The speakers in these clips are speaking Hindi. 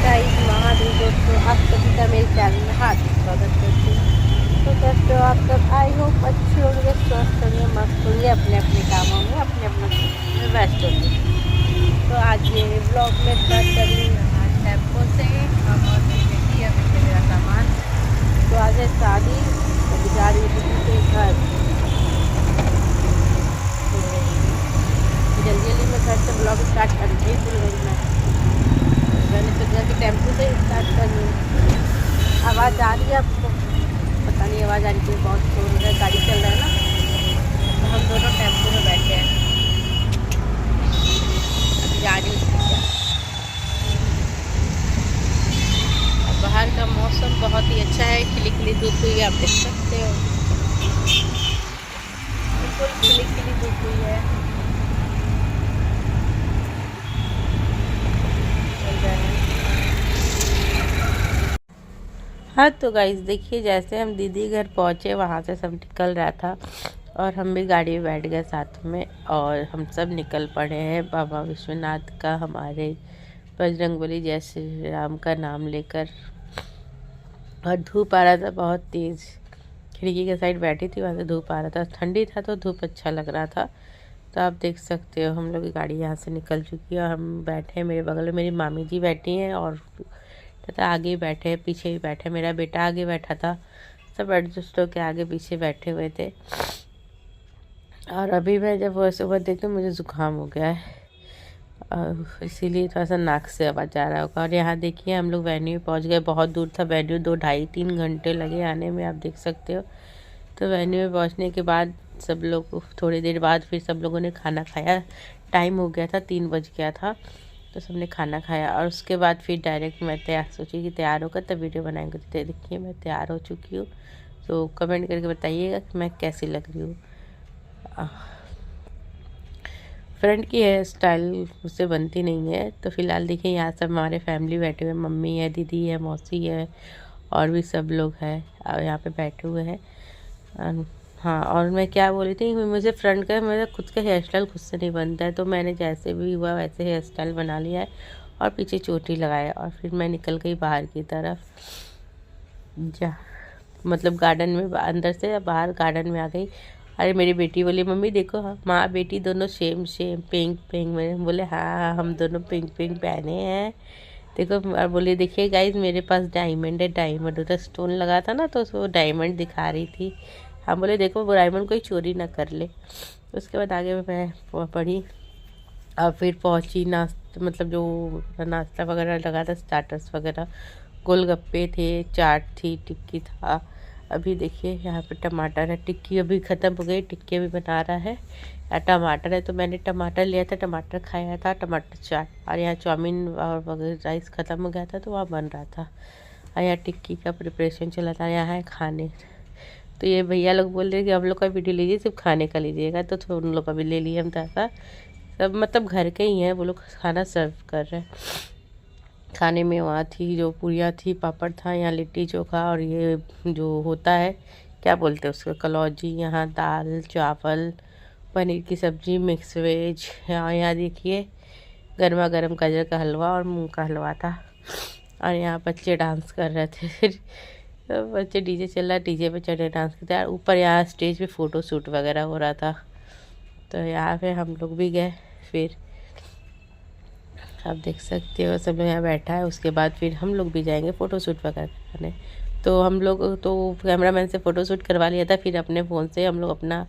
गाइस महादेव दोस्तों, आप सभी का मेरे चैनल में हार्दिक स्वागत करती हूँ। तो कैसे हो आप सब? आई होप अच्छे होंगे, स्वस्थ होंगे, मस्त होंगे, अपने अपने कामों में अपने अपने में व्यस्त होंगे। तो आज ये ब्लॉग में स्टार्ट कर ली टेम्पो से। हम और मेरी बेटी अभी से मेरा सामान। तो आज है शादी, तो जा रही है दीदी के घर। तो जल्दी जल्दी में घर से ब्लॉग स्टार्ट कर दी भूल गई मैंने सोचा कि टेम्पो से स्टार्ट कर लूँ। आवाज़ आ रही है आपको? पता नहीं आवाज़ आ रही है, बहुत शोर हो रहा है, गाड़ी चल रहा है ना। तो हम दोनों टेम्पो में बैठे हैं, अभी जा रही हूँ। बाहर का मौसम बहुत ही अच्छा है, खिली खिली धूप हुई है, आप देख सकते हो, बिल्कुल खिली खिली धूप हुई है। हाँ तो गाइस देखिए, जैसे हम दीदी घर पहुँचे वहाँ से सब निकल रहा था और हम भी गाड़ी में बैठ गए साथ में, और हम सब निकल पड़े हैं बाबा विश्वनाथ का, हमारे बजरंगबली जय श्री राम का नाम लेकर। और धूप आ रहा था बहुत तेज़, खिड़की के साइड बैठी थी, वहाँ से धूप आ रहा था, ठंडी था तो धूप अच्छा लग रहा था। तो आप देख सकते हो हम लोग की गाड़ी यहाँ से निकल चुकी है और हम बैठे हैं, मेरे बगल में मेरी मामी जी बैठी हैं और तथा आगे बैठे, पीछे भी बैठे, मेरा बेटा आगे बैठा था, सब एडजस्ट होकर आगे पीछे बैठे हुए थे। और अभी मैं जब सुबह देखती हूँ मुझे ज़ुकाम हो गया है, इसीलिए थोड़ा सा नाक से आवाज़ आ रहा होगा। और यहाँ देखिए हम लोग वेन्यू पहुँच गए, बहुत दूर था वेन्यू, 2 ढाई 3 घंटे लगे आने में, आप देख सकते हो। तो वेन्यू में पहुँचने के बाद सब लोग थोड़ी देर बाद फिर सब लोगों ने खाना खाया, टाइम हो गया था, 3 बज गया था, तो सबने खाना खाया। और उसके बाद फिर डायरेक्ट मैं सोची कि तैयार होकर तब वीडियो बनाएंगे। तो देखिए मैं तैयार हो चुकी हूँ, तो कमेंट करके बताइएगा कि मैं कैसी लग रही हूँ। फ्रेंड की हेयर स्टाइल मुझसे बनती नहीं है। तो फिलहाल देखिए यहाँ सब हमारे फैमिली बैठे हुए, मम्मी है, दीदी है, मौसी है, और भी सब लोग हैं और यहाँ पे बैठे हुए हैं। हाँ, और मैं क्या बोल रही थी, मुझे फ्रंट का मेरा खुद का हेयर स्टाइल खुद से नहीं बनता है, तो मैंने जैसे भी हुआ वैसे हेयर स्टाइल बना लिया है और पीछे चोटी लगाया, और फिर मैं निकल गई बाहर की तरफ। जा मतलब गार्डन में, अंदर से बाहर गार्डन में आ गई। अरे मेरी बेटी बोली मम्मी देखो, माँ बेटी दोनों सेम सेम पिंक पिंक। मैंने बोले हाँ हम दोनों पिंक पिंक पहने हैं देखो। और बोली देखिए गाइज मेरे पास डायमंड है, डायमंड उधर स्टोन लगा था ना, तो वो डायमंड दिखा रही थी। हम बोले देखो वो डायमंड कोई चोरी ना कर ले। उसके बाद आगे मैं पढ़ी और फिर पहुँची नाश्ता, मतलब जो नाश्ता वगैरह लगा था, स्टार्टर्स वगैरह, गोलगप्पे थे, चाट थी, टिक्की था। अभी देखिए यहाँ पे टमाटर है, टिक्की अभी ख़त्म हो गई, टिक्की अभी बना रहा है। यहाँ टमाटर है तो मैंने टमाटर लिया था, टमाटर खाया था, टमाटर चाट। और यहाँ चाउमीन और वगैरह राइस ख़त्म हो गया था तो वहाँ बन रहा था, और यहाँ टिक्की का प्रिपरेशन चला था। यहाँ है खाने, तो ये भैया लोग बोल रहे कि हम लोग का वीडियो लीजिए, सिर्फ खाने का लीजिएगा, तो उन लोग का भी ले लिए हम था। सब मतलब घर के ही हैं, वो लोग खाना सर्व कर रहे हैं। खाने में वहाँ थी जो पूरियाँ थी, पापड़ था, यहाँ लिट्टी चोखा, और ये जो होता है क्या बोलते हैं उसको, कलौजी, यहाँ दाल चावल, पनीर की सब्ज़ी, मिक्स वेज। यहाँ देखिए गर्मा गर्म गाजर का हलवा और मूंग का हलवा था। और यहाँ बच्चे डांस कर रहे थे फिर तो बच्चे, डीजे चल रहा, डीजे पे चढ़े डांस करते हैं। ऊपर यहाँ स्टेज पे फ़ोटो शूट वगैरह हो रहा था, तो यहाँ पे हम लोग भी गए। फिर आप देख सकते हो सब लोग यहाँ बैठा है। उसके बाद फिर हम लोग भी जाएंगे फ़ोटो शूट वगैरह करने। तो हम लोग तो कैमरामैन से फ़ोटो शूट करवा लिया था, फिर अपने फ़ोन से हम लोग अपना,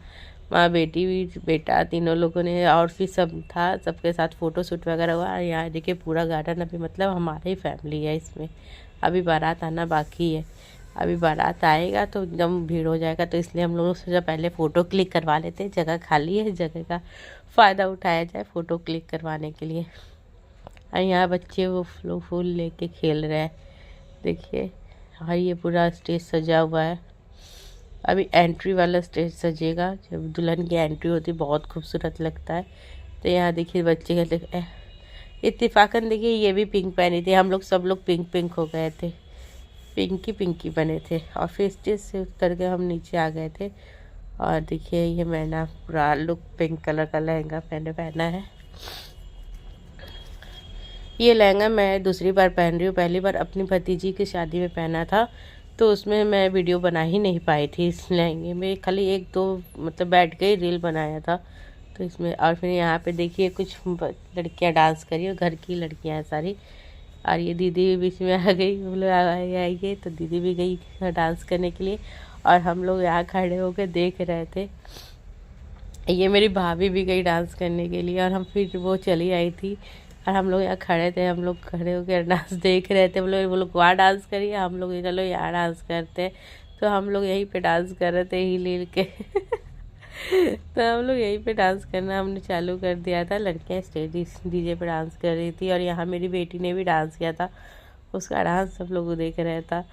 माँ बेटी बेटा तीनों लोगों ने, और फिर सब था, सबके साथ फ़ोटो शूट वगैरह हुआ। यहाँ देखिए पूरा गार्डन अभी मतलब हमारी ही फैमिली है इसमें, अभी बारात आना बाकी है। अभी बारात आएगा तो एकदम भीड़ हो जाएगा, तो इसलिए हम लोग सोचा पहले फ़ोटो क्लिक करवा लेते हैं, जगह खाली है, जगह का फ़ायदा उठाया जाए फ़ोटो क्लिक करवाने के लिए। और यहाँ बच्चे वो फूल लेके खेल रहे हैं देखिए। और ये पूरा स्टेज सजा हुआ है, अभी एंट्री वाला स्टेज सजेगा, जब दुल्हन की एंट्री होती बहुत खूबसूरत लगता है। तो यहाँ देखिए बच्चे का इत्तेफाकन देखिए ये भी पिंक पहनी थी, हम लोग सब लोग पिंक पिंक हो गए थे, पिंकी पिंकी बने थे। और फिर स्टेज से उतर के हम नीचे आ गए थे। और देखिए ये मैंने पूरा लुक पिंक कलर का लहंगा पहना है। ये लहंगा मैं दूसरी बार पहन रही हूँ। पहली बार अपनी भतीजी की शादी में पहना था, तो उसमें मैं वीडियो बना ही नहीं पाई थी इस लहंगे में, खाली एक दो मतलब बैठ के ही रील बनाया था। तो इसमें और फिर यहाँ पे देखिए कुछ लड़कियाँ डांस करी और घर की लड़कियाँ हैं सारी। और ये दीदी भी बीच में आ गई, बोले आइए, तो दीदी भी गई डांस करने के लिए और हम लोग यहाँ खड़े होकर देख रहे थे। ये मेरी भाभी भी गई डांस करने के लिए और हम फिर वो चली आई थी और हम लोग यहाँ खड़े थे। हम लोग खड़े होकर डांस देख रहे थे। वो लोग वहाँ डांस करिए, हम लोग चलो यहाँ डांस करते। तो हम लोग यहीं पे डांस कर रहे थे हिल हिल के तो हम लोग यहीं पे डांस करना हमने चालू कर दिया था। लड़कियाँ स्टेज डीजे पे डांस कर रही थी और यहाँ मेरी बेटी ने भी डांस किया था, उसका डांस सब लोग देख रहे था।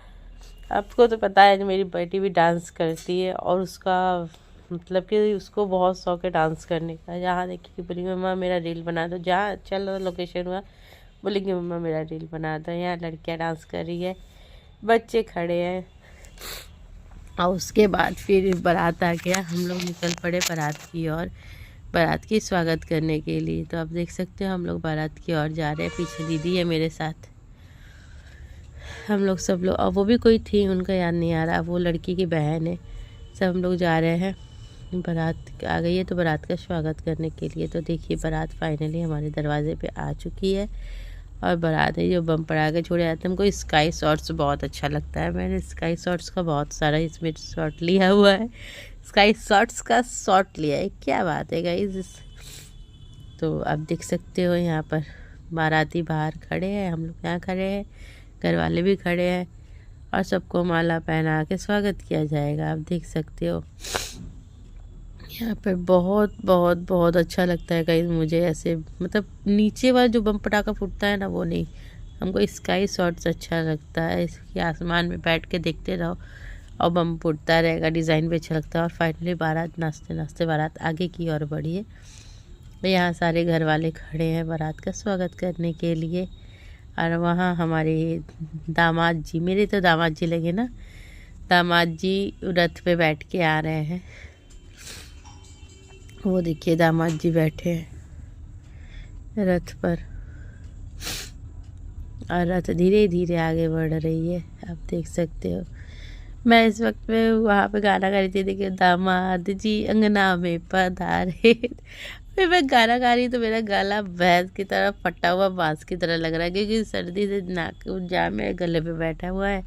आपको तो पता है मेरी बेटी भी डांस करती है और उसका मतलब कि उसको बहुत शौक है डांस करने का। जहाँ देखी कि बोली मम्मा मेरा रील बना दो, जहाँ चलो लोकेशन हुआ बोलेंगे मम्मा मेरा रील बना दो। यहाँ लड़कियाँ डांस कर रही है, बच्चे खड़े हैं। और उसके बाद फिर बारात आ गया, हम लोग निकल पड़े बारात की ओर, बारात की स्वागत करने के लिए। तो आप देख सकते हो हम लोग बारात की ओर जा रहे हैं। पीछे दीदी है मेरे साथ, हम लोग सब लोग, और वो भी कोई थी उनका याद नहीं आ रहा, वो लड़की की बहन है। सब हम लोग जा रहे हैं, बारात आ गई है तो बारात का स्वागत करने के लिए। तो देखिए बारात फाइनली हमारे दरवाजे पे आ चुकी है और बारात है जो बम पटाखे छोड़े जाते हैं। हमको स्काई शॉट्स बहुत अच्छा लगता है, मैंने स्काई शॉट्स का बहुत सारा इसमें शॉट लिया हुआ है, स्काई शॉट्स का शॉट लिया है। क्या बात है गाइस। तो आप देख सकते हो यहाँ पर बाराती बाहर खड़े हैं, हम लोग यहाँ खड़े हैं, घर वाले भी खड़े हैं और सबको माला पहना के स्वागत किया जाएगा। आप देख सकते हो यहाँ पर बहुत बहुत बहुत अच्छा लगता है गाइस मुझे। ऐसे मतलब नीचे वाला जो बम पटाखा फूटता है ना वो नहीं, हमको स्काई शॉट्स अच्छा लगता है। इसके आसमान में बैठ के देखते रहो और बम फूटता रहेगा, डिज़ाइन भी अच्छा लगता है। और फाइनली बारात नाचते नाचते बारात आगे की ओर बढ़ी है। यहाँ सारे घर वाले खड़े हैं बारात का स्वागत करने के लिए। और वहाँ हमारे दामाद जी, मेरे तो दामाद जी लगे ना, दामाद जी रथ पे बैठ के आ रहे हैं। वो देखिए दामाद जी बैठे हैं रथ पर और रथ धीरे धीरे आगे बढ़ रही है, आप देख सकते हो। मैं इस वक्त में वहाँ पे गाना गा रही थी, देखिए दामाद जी अंगना में पधारे फिर मैं गाना गा रही तो मेरा गला भैंस की तरह फटा हुआ बांस की तरह लग रहा है, क्योंकि सर्दी से नाक जाम मेरे गले पे बैठा हुआ है,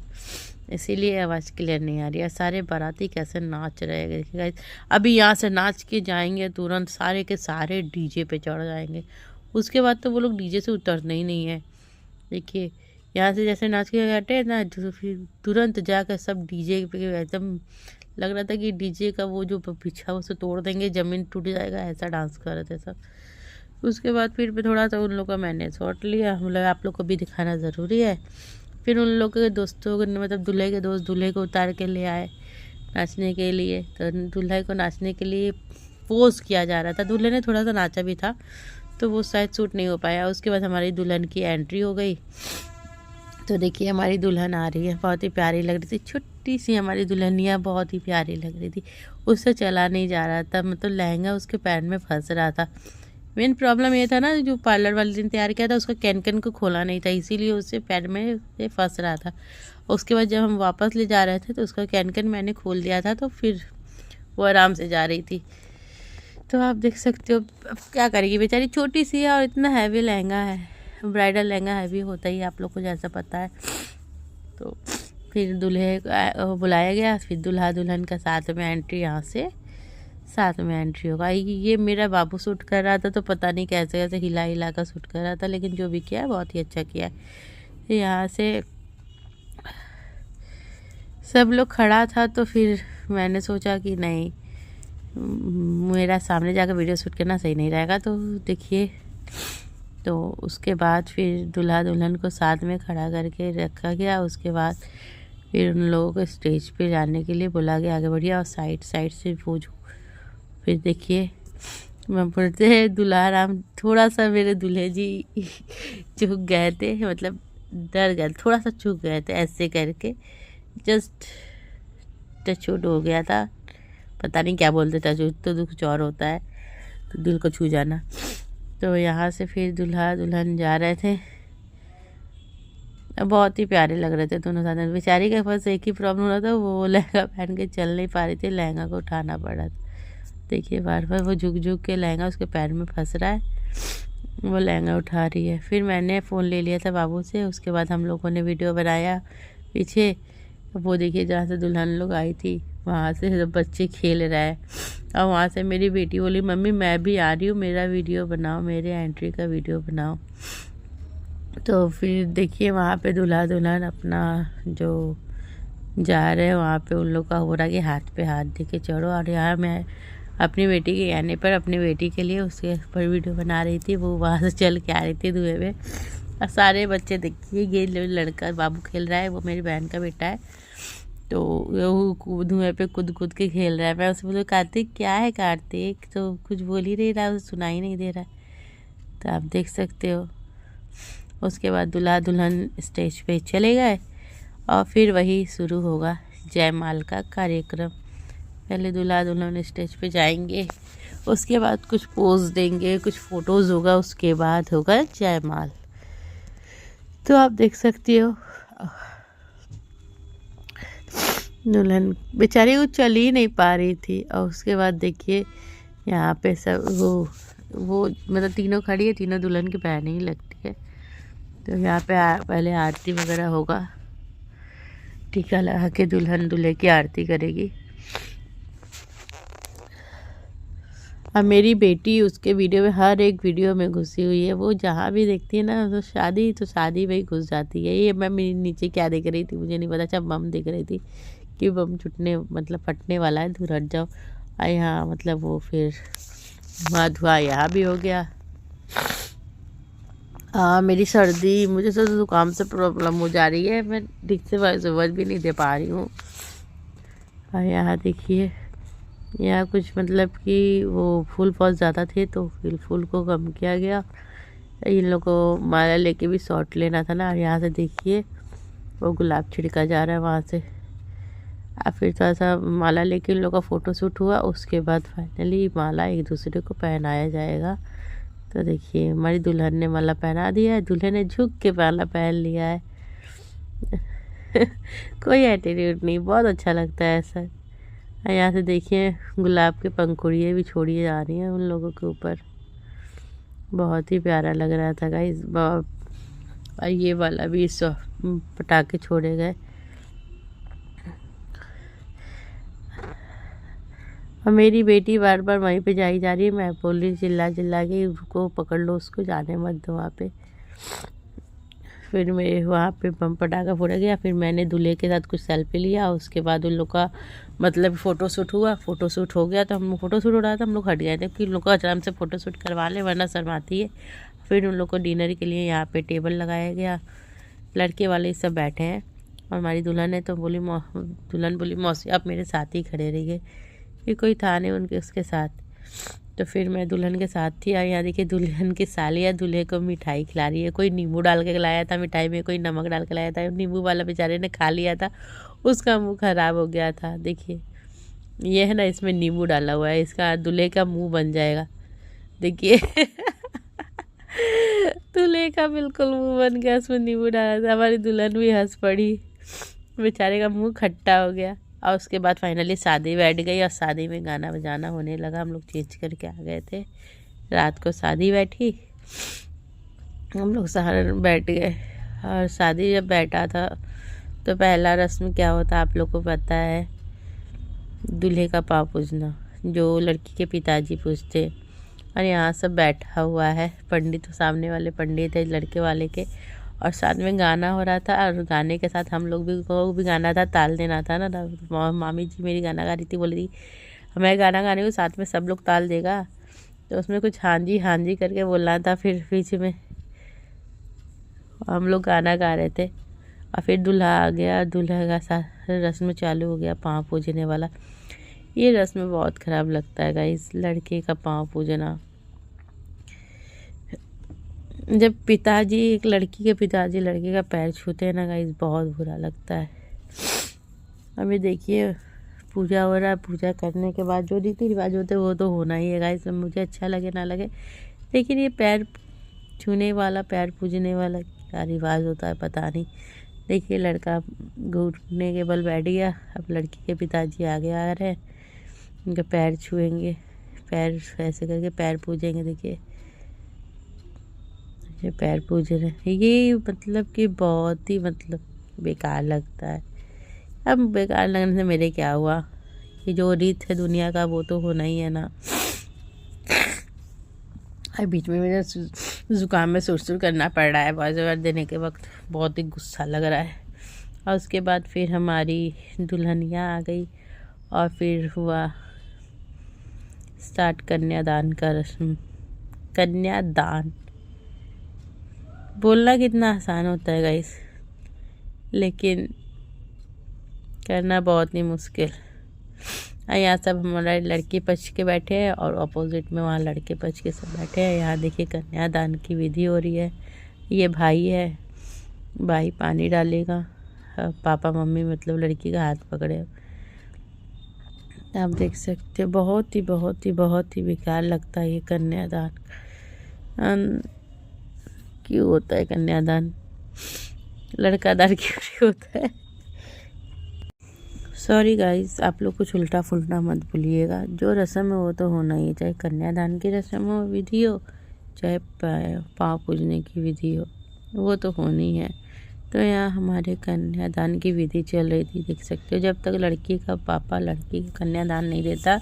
इसीलिए आवाज़ क्लियर नहीं आ रही है। सारे बाराती कैसे नाच रहे हैं देखिएगा। अभी यहाँ से नाच के जाएंगे तुरंत सारे के सारे डीजे पे चढ़ जाएंगे, उसके बाद तो वो लोग डीजे से उतरना ही नहीं है। देखिए यहाँ से जैसे नाच के हटे ना, तो फिर तुरंत जाकर सब डीजे पे एकदम लग रहा था कि डीजे का वो जो पीछा उसे तोड़ देंगे, ज़मीन टूट जाएगा, ऐसा डांस कर रहे थे सब। उसके बाद फिर थोड़ा सा उन लोग का मैंने शॉट लिया, हम लोग आप लोग को भी दिखाना ज़रूरी है। फिर उन लोग के दोस्तों को मतलब दूल्हे के दोस्त दूल्हे को उतार के ले आए नाचने के लिए। तो दूल्हे को नाचने के लिए पोज किया जा रहा था, दूल्हे ने थोड़ा सा नाचा भी था तो वो शायद सूट नहीं हो पाया। उसके बाद हमारी दुल्हन की एंट्री हो गई। तो देखिए हमारी दुल्हन आ रही है, बहुत ही प्यारी लग रही थी, छोटी सी हमारी दुल्हनिया बहुत ही प्यारी लग रही थी। उससे चला नहीं जा रहा था, मतलब लहंगा उसके पैर में फंस रहा था। मेन प्रॉब्लम ये था ना, जो पार्लर वाले दिन तैयार किया था उसका कैन को खोला नहीं था, इसीलिए उससे पैर में से फंस रहा था। उसके बाद जब हम वापस ले जा रहे थे तो उसका कैन मैंने खोल दिया था, तो फिर वो आराम से जा रही थी। तो आप देख सकते हो अब क्या करेगी बेचारी, छोटी सी है और इतना हैवी लहंगा है, ब्राइडल लहंगा हैवी होता ही आप लोग को जैसा पता है। तो फिर दूल्हे को बुलाया गया, फिर दूल्हा दुल्हन का साथ में एंट्री, यहाँ से साथ में एंट्री होगा। ये मेरा बाबू शूट कर रहा था तो पता नहीं कैसे कैसे हिला हिला कर शूट कर रहा था, लेकिन जो भी किया है बहुत ही अच्छा किया है। यहाँ से सब लोग खड़ा था तो फिर मैंने सोचा कि नहीं, मेरा सामने जाकर वीडियो शूट करना सही नहीं रहेगा। तो देखिए, तो उसके बाद फिर दूल्हा दुल्हन को साथ में खड़ा करके रखा गया। उसके बाद फिर उन लोगों को स्टेज पे जाने के लिए बोला गया, आगे बढ़िया, और साइड से वो जो फिर देखिए मैं बोलते हैं दूल्हा राम, थोड़ा सा मेरे दूल्हे जी झुक गए थे, मतलब डर गए, थोड़ा सा झुक गए थे, ऐसे करके जस्ट टचवुड हो गया था। पता नहीं क्या बोलते, टचवुड तो कुछ और होता है, तो दिल को छू जाना। तो यहाँ से फिर दूल्हा दुल्हन जा रहे थे बहुत ही प्यारे लग रहे थे दोनों साथ। बेचारी के पास एक ही प्रॉब्लम हो रहा था, वो लहंगा पहन के चल नहीं पा रही थी, लहंगा को उठाना पड़ा था। देखिए बार बार वो झुक झुक के लहंगा उसके पैर में फंस रहा है, वो लहंगा उठा रही है। फिर मैंने फ़ोन ले लिया था बाबू से, उसके बाद हम लोगों ने वीडियो बनाया पीछे। वो देखिए जहाँ से दुल्हन लोग आई थी वहाँ से सब बच्चे खेल रहा है, और वहाँ से मेरी बेटी बोली मम्मी मैं भी आ रही हूँ, मेरा वीडियो बनाओ, मेरे एंट्री का वीडियो बनाओ। तो फिर देखिए वहाँ पे दूल्हा दुल्हन अपना जो जा रहे हैं, वहाँ पे उन लोग का हो रहा कि हाथ पे हाथ दे के चढ़ो। और यहाँ मैं अपनी बेटी के कहने पर अपनी बेटी के लिए उसके पर वीडियो बना रही थी, वो वहाँ से चल के आ रही थी धुएं में। और सारे बच्चे देखिए, ये लड़का बाबू खेल रहा है, वो मेरी बहन का बेटा है, तो वो धुएं पे कूद कूद के खेल रहा है। मैं उससे बोलूँ कार्तिक क्या है, कार्तिक तो कुछ बोल ही नहीं रहा, उसे सुनाई नहीं दे रहा। तो आप देख सकते हो। उसके बाद दूल्हा दुल्हन स्टेज पे चले गए और फिर वही शुरू होगा जयमाल का कार्यक्रम। पहले दूल्हा दुल्हन स्टेज पे जाएंगे, उसके बाद कुछ पोज देंगे, कुछ फ़ोटोज़ होगा, उसके बाद होगा जयमाल। तो आप देख सकती हो दुल्हन बेचारी वो चल ही नहीं पा रही थी। और उसके बाद देखिए यहाँ पे सब वो मतलब तीनों खड़ी है, तीनों दुल्हन की बहनें ही लगती है। तो यहाँ पे पहले आरती वगैरह होगा, टीका लगा के दुल्हन दूल्हे की आरती करेगी। और मेरी बेटी उसके वीडियो में हर एक वीडियो में घुसी हुई है, वो जहाँ भी देखती है ना तो शादी में ही घुस जाती है। ये मैं मेरी नीचे क्या देख रही थी मुझे नहीं पता, अच्छा बम देख रही थी कि बम छुटने मतलब फटने वाला है, दूर हट जाओ। और यहाँ मतलब वो फिर धुआं यहाँ भी हो गया। हाँ मेरी सर्दी, मुझे तो ज़ुकाम से प्रॉब्लम हो जा रही है, मैं ठीक से समझ भी नहीं दे पा रही हूँ। और यहाँ देखिए यहाँ कुछ मतलब कि वो फूल बहुत ज़्यादा थे तो फिर फूल को कम किया गया। इन लोग को माला लेके भी शॉट लेना था ना। यहाँ से देखिए वो गुलाब छिड़का जा रहा है वहाँ से। फिर थोड़ा सा माला लेके इन लोग का फ़ोटो शूट हुआ, उसके बाद फाइनली माला एक दूसरे को पहनाया जाएगा। तो देखिए हमारी दुल्हन ने माला पहना दिया है, दूल्हे ने झुक के माला पहन लिया है। कोई एटीट्यूड नहीं, बहुत अच्छा लगता है ऐसा। यहाँ से देखिए गुलाब के पंखुड़ियाँ भी छोड़ी जा रही हैं उन लोगों के ऊपर, बहुत ही प्यारा लग रहा था गाइस। और ये वाला भी पटाखे छोड़े गए। और मेरी बेटी बार बार वहीं पे जाई जा रही है, मैं बोल रही चिल्ला चिल्ला के उसको पकड़ लो, उसको जाने मत दो वहाँ पे। फिर मैं वहाँ पे बम पटाखा फोड़ा गया, फिर मैंने दूल्हे के साथ कुछ सेल्फी लिया, उसके बाद उन लोग का मतलब फ़ोटोशूट हुआ। फ़ोटोशूट हो गया तो हम लोग फ़ोटोशूट हो रहा था, हम लोग हट गए थे कि उन लोग को आराम से फ़ोटोशूट करवा ले वरना शर्माती है। फिर उन लोग को डिनर के लिए यहाँ पे टेबल लगाया गया, लड़के वाले सब बैठे हैं। और हमारी दुल्हन है तो दुल्हन बोली मौसी आप मेरे साथ ही खड़े रहिए, कि कोई था नहीं उनके उसके साथ। तो फिर मैं दुल्हन के साथ थी। और यहाँ देखिए दुल्हन की सालिया दूल्हे को मिठाई खिला रही है, कोई नींबू डाल के लाया था मिठाई में, कोई नमक डाल के लाया था। नींबू वाला बेचारे ने खा लिया था, उसका मुंह खराब हो गया था। देखिए ये है ना, इसमें नींबू डाला हुआ है, इसका दूल्हे का मुंह बन जाएगा। देखिए दूल्हे का बिल्कुल मुंह बन गया, उसमें नींबू डाला था। हमारी दुल्हन भी हंस पड़ी, बेचारे का मुंह खट्टा हो गया। और उसके बाद फाइनली शादी बैठ गई और शादी में गाना बजाना होने लगा। हम लोग चेंज करके आ गए थे, रात को शादी बैठी, हम लोग सारे बैठ गए। और शादी जब बैठा था तो पहला रस्म क्या होता आप लोग को पता है, दूल्हे का पाँव पूजना, जो लड़की के पिताजी पूछते। और यहाँ सब बैठा हुआ है, पंडित सामने वाले पंडित है लड़के वाले के, और साथ में गाना हो रहा था। और गाने के साथ हम लोग भी को भी गाना था, ताल देना था ना। मामी जी मेरी गाना गा रही थी, बोली थी मैं गाना गाने को साथ में सब लोग ताल देगा, तो उसमें कुछ हाँ जी करके बोलना था। फिर पीछे में हम लोग गाना गा रहे थे। और फिर दूल्हा आ गया, दूल्हा का साथ रस्म चालू हो गया, पाँव पूजने वाला। ये रस्म बहुत ख़राब लगता है गाइस, लड़के का पाँव पूजना। जब पिताजी एक लड़की के पिताजी लड़के का पैर छूते हैं ना गाइस, बहुत बुरा लगता है। अभी देखिए पूजा हो रहा है, पूजा करने के बाद जो रीति रिवाज होते हैं वो तो होना ही है गाइस, मुझे अच्छा लगे ना लगे। लेकिन ये पैर छूने वाला, पैर पूजने वाला क्या रिवाज होता है पता नहीं। देखिए लड़का घुटने के बल बैठ गया। अब लड़की के पिताजी आगे आ रहे हैं, उनके पैर छुएंगे, पैर ऐसे करके पैर पूजेंगे। देखिए ये पैर पूज रहे हैं। ये मतलब कि बहुत ही मतलब बेकार लगता है। अब बेकार लगने से मेरे क्या हुआ, ये जो रीत है दुनिया का वो तो होना ही है ना। और बीच में मुझे ज़ुकाम में सुरसुर करना पड़ रहा है वॉइस ओवर देने के वक्त, बहुत ही गुस्सा लग रहा है। और उसके बाद फिर हमारी दुल्हनिया आ गई और फिर हुआ स्टार्ट कन्यादान का रस्म। कन्यादान बोलना कितना आसान होता है गाइस, लेकिन करना बहुत ही मुश्किल। यहाँ सब हमारे लड़की पक्ष के बैठे हैं और अपोजिट में वहाँ लड़के पक्ष के सब बैठे हैं। यहाँ देखिए कन्यादान की विधि हो रही है। ये भाई है, भाई पानी डालेगा, पापा मम्मी मतलब लड़की का हाथ पकड़े। आप देख सकते हो बहुत ही बेकार लगता है ये कन्यादान। क्यों होता है कन्यादान? लड़का दान क्यों नहीं होता है? सॉरी गाइस, आप लोग कुछ उल्टा फुल्टा मत भूलिएगा। जो रस्म है वो तो होना ही है, चाहे कन्यादान की रस्म हो विधि हो, चाहे पाँव पूजने की विधि हो, वो तो होनी है। तो यहाँ हमारे कन्यादान की विधि चल रही थी, देख सकते हो। जब तक लड़की का पापा लड़की को कन्यादान नहीं देता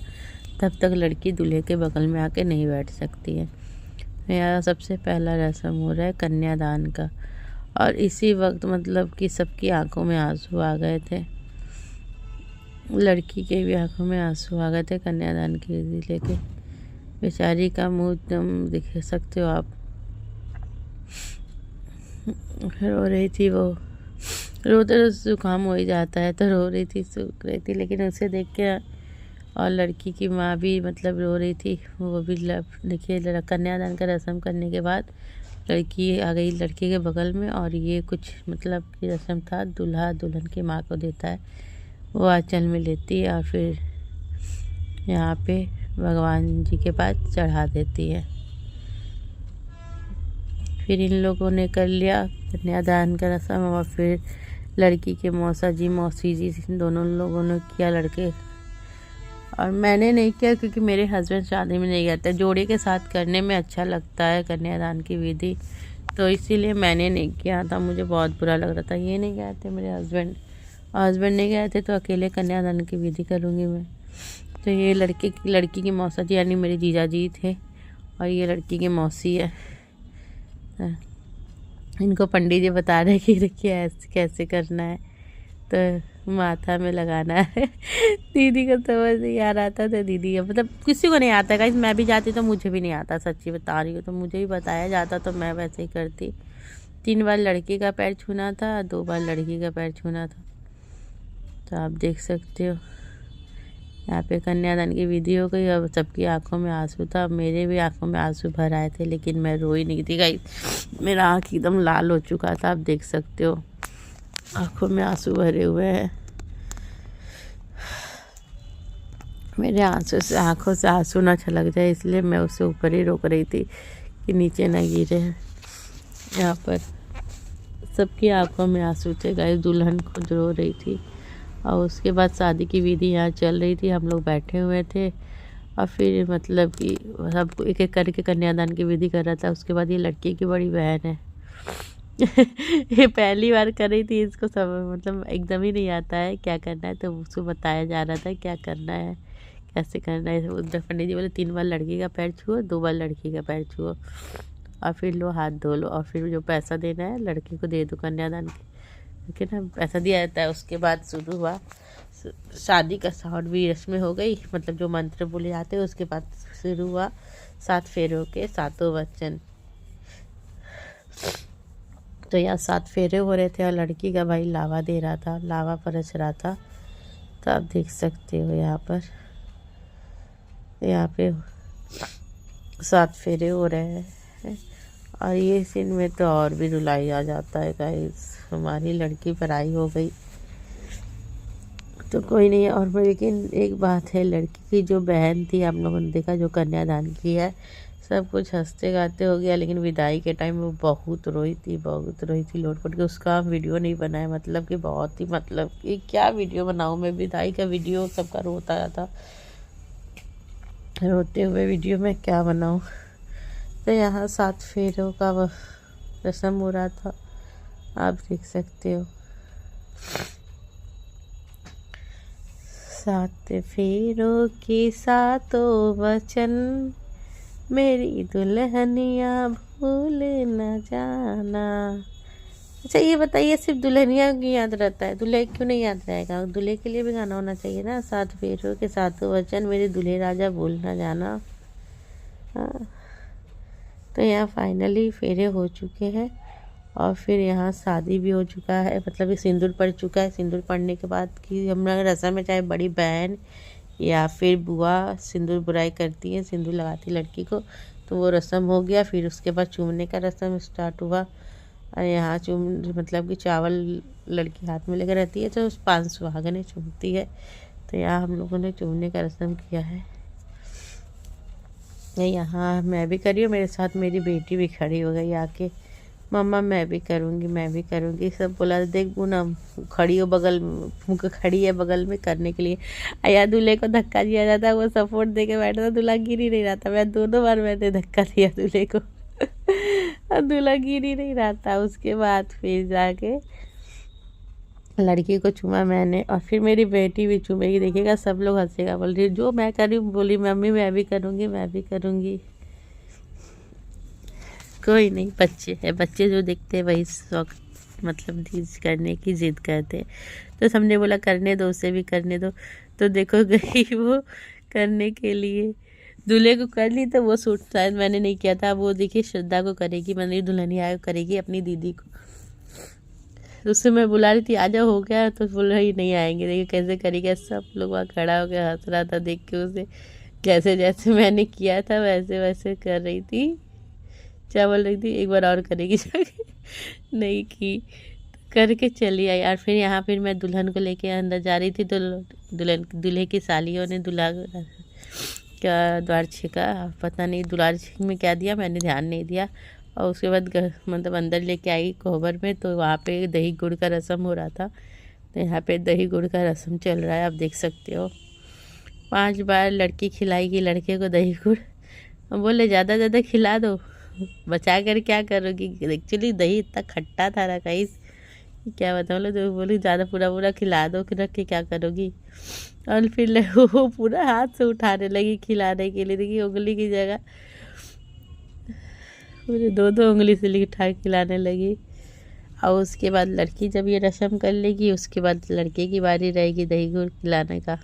तब तक लड़की दूल्हे के बगल में आके नहीं बैठ सकती है। यहाँ सबसे पहला रस्म हो रहा है कन्यादान का। और इसी वक्त मतलब कि सबकी आंखों में आंसू आ गए थे, लड़की के भी आंखों में आंसू आ गए थे कन्यादान की विधि लेके। बेचारी का मुंह एकदम देख सकते हो आप, रो रही थी वो। रोते रोते जुकाम हो ही जाता है तो रो रही थी, सूख रही थी। लेकिन उसे देख के और लड़की की माँ भी मतलब रो रही थी, वो भी देखिए कन्यादान का रस्म करने के बाद लड़की आ गई लड़के के बगल में। और ये कुछ मतलब कि रस्म था, दूल्हा दुल्हन की माँ को देता है, वो आंचल में लेती है और फिर यहाँ पे भगवान जी के पास चढ़ा देती है। फिर इन लोगों ने कर लिया कन्यादान का रस्म और फिर लड़की के मौसा जी मौसी जी दोनों लोगों ने किया लड़के। और मैंने नहीं किया क्योंकि मेरे हस्बैंड शादी में नहीं गए थे। जोड़े के साथ करने में अच्छा लगता है कन्यादान की विधि, तो इसीलिए मैंने नहीं किया था। मुझे बहुत बुरा लग रहा था। ये नहीं गए थे मेरे हस्बैंड नहीं गए थे तो अकेले कन्यादान की विधि करूँगी मैं। तो ये लड़की की मौसा जी यानी मेरे जीजा जी थे और ये लड़की की मौसी है। इनको पंडित जी बता रहे कि देखिए ऐसे कैसे करना है, तो माथा में लगाना है। दीदी को समझ नहीं आ रहा था तो दीदी मतलब किसी को नहीं आता गाइस। मैं भी जाती तो मुझे भी नहीं आता, सच्ची बता रही हूँ। तो मुझे भी बताया जाता तो मैं वैसे ही करती। 3 बार लड़के का पैर छूना था, 2 बार लड़की का पैर छूना था। तो आप देख सकते हो यहाँ पे कन्यादान की विधि हो गई। अब सबकी आंखों में आंसू था, मेरे भी आंखों में आंसू भर आए थे, लेकिन मैं रोई नहीं थी गाइस। मेरा आँख एकदम लाल हो चुका था, आप देख सकते हो आंखों में आंसू भरे हुए हैं। मेरे आंखों से आंसू ना छलक जाए इसलिए मैं उसे ऊपर ही रोक रही थी कि नीचे ना गिरे। यहाँ पर सबकी आंखों में आंसू थे गाइस, दुल्हन खुद रो रही थी। और उसके बाद शादी की विधि यहाँ चल रही थी, हम लोग बैठे हुए थे। और फिर मतलब कि सबको एक एक करके कन्यादान की विधि कर रहा था। उसके बाद ये लड़की की बड़ी बहन है ये पहली बार कर रही थी, इसको सब मतलब एकदम ही नहीं आता है क्या करना है, तो उसको बताया जा रहा था क्या करना है कैसे करना है। उधर पंडित जी बोले 3 बार लड़की का पैर छुओ, 2 बार लड़की का पैर छुओ और फिर लो हाथ धो लो और फिर जो पैसा देना है लड़की को दे दो कन्यादान के ना, पैसा दिया जाता है। उसके बाद शुरू हुआ शादी का साउंड भी रस्में हो गई, मतलब जो मंत्र बोले जाते हैं। उसके बाद शुरू हुआ 7 फेरों के 7 वचन। तो यहाँ 7 फेरे हो रहे थे और लड़की का भाई लावा दे रहा था, लावा परस रहा था। तो आप देख सकते हो यहाँ पे 7 फेरे हो रहे हैं। और ये सीन में तो और भी रुलाई आ जाता है गाइस, हमारी लड़की पराई हो गई तो कोई नहीं। और लेकिन एक बात है, लड़की की जो बहन थी आप लोगों ने देखा जो कन्यादान की है, सब कुछ हंसते गाते हो गया, लेकिन विदाई के टाइम वो बहुत रोई थी, बहुत रोई थी लोट पोट के। उसका वीडियो नहीं बनाया, मतलब कि बहुत ही, मतलब कि क्या वीडियो बनाऊँ मैं, विदाई का वीडियो सबका रोता था, रोते हुए वीडियो में क्या बनाऊँ। तो यहाँ 7 फेरों का रस्म हो रहा था, आप देख सकते हो। 7 फेरों के 7 वचन, मेरी दुल्हनिया भूल न जाना। अच्छा ये बताइए, सिर्फ दुल्हनिया क्यों याद रहता है, दूल्हे क्यों नहीं याद रहेगा? दूल्हे के लिए भी गाना होना चाहिए ना, 7 फेरों के 7 वचन, मेरे दूल्हे राजा भूल न जाना। हाँ, तो यहाँ फाइनली फेरे हो चुके हैं और फिर यहाँ शादी भी हो चुका है, मतलब कि सिंदूर पड़ चुका है। सिंदूर पड़ने के बाद की हमारा रस्म है, चाहे बड़ी बहन या फिर बुआ सिंदूर बुराई करती है, सिंदूर लगाती लड़की को, तो वो रस्म हो गया। फिर उसके बाद चूमने का रस्म स्टार्ट हुआ। और यहाँ मतलब कि चावल लड़की हाथ में लेकर रहती है, तो 5 सुहागनें चूमती है। तो यहाँ हम लोगों ने चूमने का रस्म किया है। यहाँ मैं भी करी हूँ, मेरे साथ मेरी बेटी भी खड़ी हो गई आके, मम्मा मैं भी करूँगी, मैं भी करूँगी। सब बोला देख पूनम खड़ी हो बगल में, खड़ी है बगल में करने के लिए। या दूल्हे को धक्का दिया जाता, वो सपोर्ट दे के बैठा था, दूल्हा गिर ही नहीं रहा था। मैं 2 बार मैंने धक्का दिया दूल्हे को और दूल्हा गिर ही नहीं रहा था। उसके बाद फिर जाके लड़की को चूमा मैंने, और फिर मेरी बेटी भी चूमेगी, देखिएगा सब लोग हंसेगा। बोल रही जो मैं कर रही हूँ, बोली मम्मी मैं भी करूँगी, मैं भी करूँगी। कोई नहीं, बच्चे है, बच्चे जो देखते हैं वही शौक, मतलब चीज करने की जिद करते हैं। तो हमने बोला करने दो, उसे भी करने दो। तो देखो गई वो करने के लिए, दूल्हे को कर ली। तो वो सूट शायद मैंने नहीं किया था, वो देखिए श्रद्धा को करेगी, मतलब दुल्हनिया को करेगी अपनी दीदी को। उससे मैं बुला रही थी आजा हो गया, तो बोल रही नहीं आएंगे, देखिए कैसे करेगा। सब लोग वहाँ खड़ा हो गया हंस रहा था देख के उसे, जैसे जैसे मैंने किया था वैसे वैसे कर रही थी। क्या बोल रही थी एक बार और करेगी जाके नहीं की, करके चली आई। और फिर यहाँ फिर मैं दुल्हन को लेके अंदर जा रही थी, तो दूल्हे की सालियों ने दूल्हा का द्वार छेका, पता नहीं द्वार छेक में क्या दिया, मैंने ध्यान नहीं दिया। और उसके बाद मतलब अंदर लेके आई कोहबर में, तो वहाँ पे दही गुड़ का रस्म हो रहा था। तो यहाँ पे दही गुड़ का रस्म चल रहा है, आप देख सकते हो। 5 बार लड़की खिलाएगी लड़के को दही गुड़, बोले ज़्यादा ज़्यादा खिला दो, बचा कर क्या करोगी। एक्चुअली दही इतना खट्टा था ना कहीं, क्या बताऊँ, तो बोली ज़्यादा पूरा पूरा खिला दो, रख के क्या करोगी। और फिर वो पूरा हाथ से उठाने लगी खिलाने के लिए, देखिए उंगली की जगह पूरे 2 उंगली से उठा के खिलाने लगी। और उसके बाद लड़की जब ये रस्म कर लेगी, उसके बाद लड़के की बारी रहेगी दही गुड़ खिलाने का।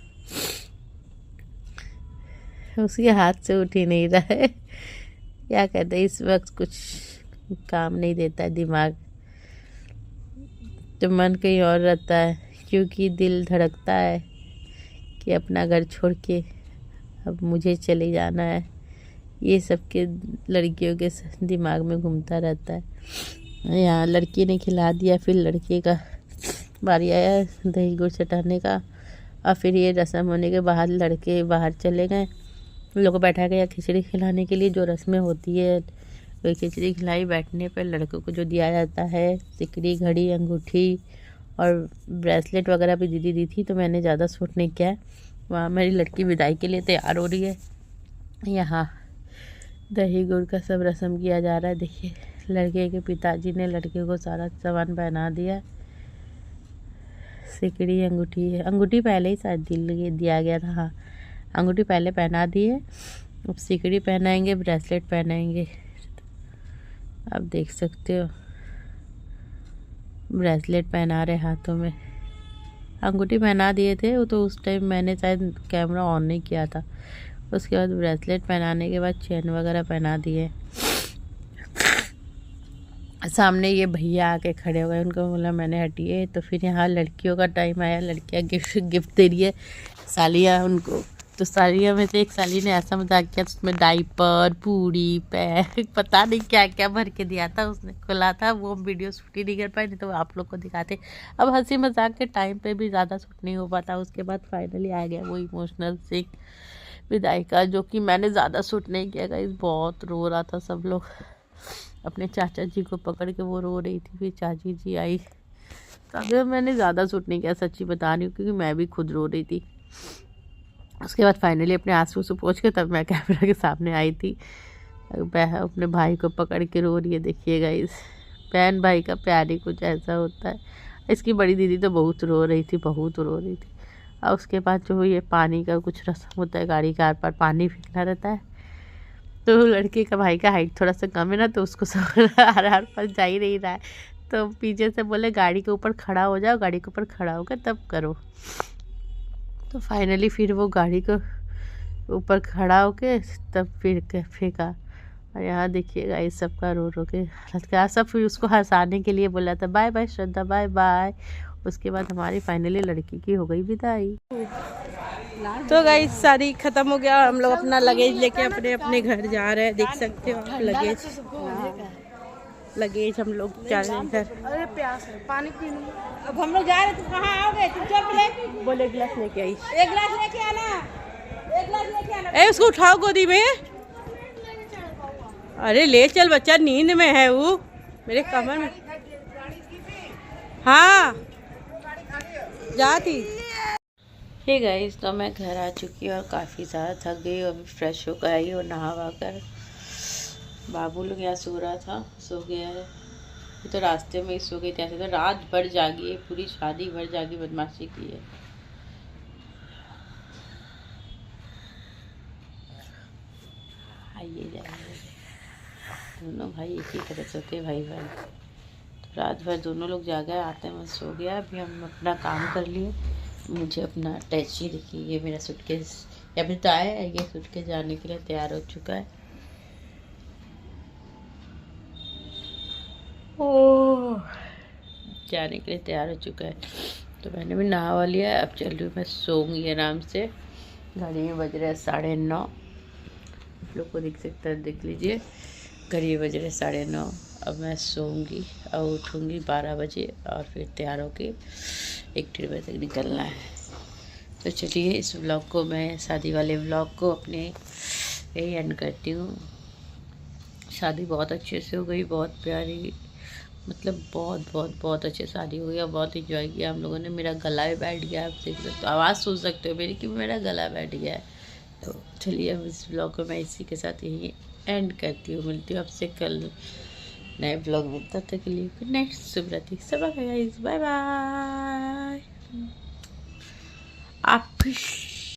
उसके हाथ से उठ ही नहीं रहा है, क्या कहते हैं इस वक्त कुछ काम नहीं देता है दिमाग, तो मन कहीं और रहता है, क्योंकि दिल धड़कता है कि अपना घर छोड़ के अब मुझे चले जाना है। ये सब के लड़कियों के दिमाग में घूमता रहता है। यहाँ लड़की ने खिला दिया, फिर लड़के का बारी आया दही गुड़ चटाने का। और फिर ये रस्म होने के बाद लड़के बाहर चले गए, उन लोगों को बैठा गया खिचड़ी खिलाने के लिए, जो रस्में होती है। तो खिचड़ी खिलाई, बैठने पर लड़कों को जो दिया जाता है सिकड़ी, घड़ी, अंगूठी और ब्रेसलेट वगैरह भी दीदी दी थी, तो मैंने ज़्यादा सूट नहीं किया है। वहाँ मेरी लड़की विदाई के लिए तैयार हो रही है। यहाँ दही गुड़ का सब रस्म किया जा रहा है। देखिए लड़के के पिताजी ने लड़के को सारा सामान पहना दिया, सिकड़ी, अंगूठी पहले ही शायद दिया गया था। हाँ, अंगूठी पहले पहना दिए, अब सिकड़ी पहनाएंगे, ब्रेसलेट पहनाएंगे। आप देख सकते हो ब्रेसलेट पहना रहे हाथों में, अंगूठी पहना दिए थे वो, तो उस टाइम मैंने शायद कैमरा ऑन नहीं किया था। उसके बाद ब्रेसलेट पहनाने के बाद चेन वगैरह पहना दिए। सामने ये भैया आके खड़े हो गए, उनको बोला मैंने हटिए। तो फिर यहाँ लड़कियों का टाइम आया, लड़कियाँ गिफ्ट दे रही है सालियाँ उनको। तो सालियों में से एक साली ने ऐसा मजाक किया, उसमें डाइपर, पूड़ी, पैक, पता नहीं क्या क्या भर के दिया था, उसने खुला था। वो वीडियो शूट ही नहीं कर पाए, नहीं तो आप लोग को दिखाते। अब हंसी मजाक के टाइम पे भी ज़्यादा शूट नहीं हो पाता। उसके बाद फाइनली आ गया वो इमोशनल सीन। विदाई का, जो कि मैंने ज़्यादा शूट नहीं किया गाइस। बहुत रो रहा था सब लोग, अपने चाचा जी को पकड़ के वो रो रही थी। फिर चाची जी आई, तब मैंने ज़्यादा शूट नहीं किया, सच्ची बता रही हूँ, क्योंकि मैं भी खुद रो रही थी। उसके बाद फाइनली अपने आंसू से पोंछ के तब मैं कैमरा के सामने आई थी। अपने भाई को पकड़ के रो रही है, देखिए गाइस। बहन भाई का प्यार ही कुछ ऐसा होता है। इसकी बड़ी दीदी तो बहुत रो रही थी, बहुत रो रही थी। और उसके बाद जो ये पानी का कुछ रस्म होता है, गाड़ी के आर पार पानी फेंकना रहता है। तो लड़के का भाई का हाइट थोड़ा सा कम है ना, तो उसको सब आर पार जा ही नहीं रहा है। तो पीछे से बोले गाड़ी के ऊपर खड़ा हो जाओ, गाड़ी के ऊपर खड़ा होकर तब करो। तो फाइनली फिर वो गाड़ी को ऊपर खड़ा होके तब फिर फेंका। और यहाँ देखिएगा इस सब का रो रो के हालत क्या। सब फिर उसको हंसाने के लिए बोला था बाय बाय श्रद्धा, बाय बाय। उसके बाद हमारी फाइनली लड़की की हो गई विदाई। तो गाइस शादी खत्म हो गया, हम लोग अपना लगेज लेके अपने अपने घर जा रहे हैं। देख सकते हो आप लगेज हम लोग जा रहे हैं घर। अरे प्यास है, पानी पीने। अब हम लोग जा रहे हैं, तो कहाँ आओगे? चुपचाप बोले गिलास लेके आई। एक गिलास लेके आना, एक गिलास लेके आना। ए उसको उठाओ गोदी में। अरे ले चल, बच्चा नींद में है वो, मेरे कमर में। हाँ जाती। हे गाइस, तो मैं घर आ चुकी हूँ और काफ़ी ज़्यादा थक गई हूँ। अभी फ्रेश होकर आई और नहा कर। बाबू लोग यहाँ सो रहा था, सो गया है। ये तो रास्ते में ही सो गई थी। तो रात भर जागी है, पूरी शादी भर जागी बदमाशी की है। आइए जाइए, दोनों भाई एक ही तरह से होते भाई बहन। तो रात भर दोनों लोग जागे, आते में सो गया। अभी हम अपना काम कर लिए। मुझे अपना अटैची देखिए, ये मेरा सूटकेस या फिर तो आया है, ये सूटकेस जाने के लिए तैयार हो चुका है। ओह, जाने के लिए तैयार हो चुका है। तो मैंने भी नहा लिया है। अब चल रही हूँ मैं, सोऊंगी आराम से। घड़ी में बज रहे हैं 9:30। आप लोग को देख सकते हैं, देख लीजिए, घड़ी में बज रहे 9:30। अब मैं सोऊंगी और उठूँगी 12 बजे और फिर तैयार होके 1-1:30 बजे तक निकलना है। तो चलिए इस व्लॉग को, मैं शादी वाले व्लॉग को अपने यही एंड करती हूँ। शादी बहुत अच्छे से हो गई, बहुत प्यारी, मतलब बहुत बहुत बहुत अच्छे शादी हो गई और बहुत इंजॉय किया हम लोगों ने। मेरा गला भी बैठ गया, आप देख सकते हो, आवाज़ सुन सकते हो मेरी कि मेरा गला बैठ गया है। तो चलिए अब इस व्लॉग को मैं इसी के साथ यही एंड करती हूँ। मिलती हूँ आपसे कल नए ब्लॉग में। तब तक के लिए गुड नाइट, शुभ रात्रि, सब गाइस, बाय बाय। आप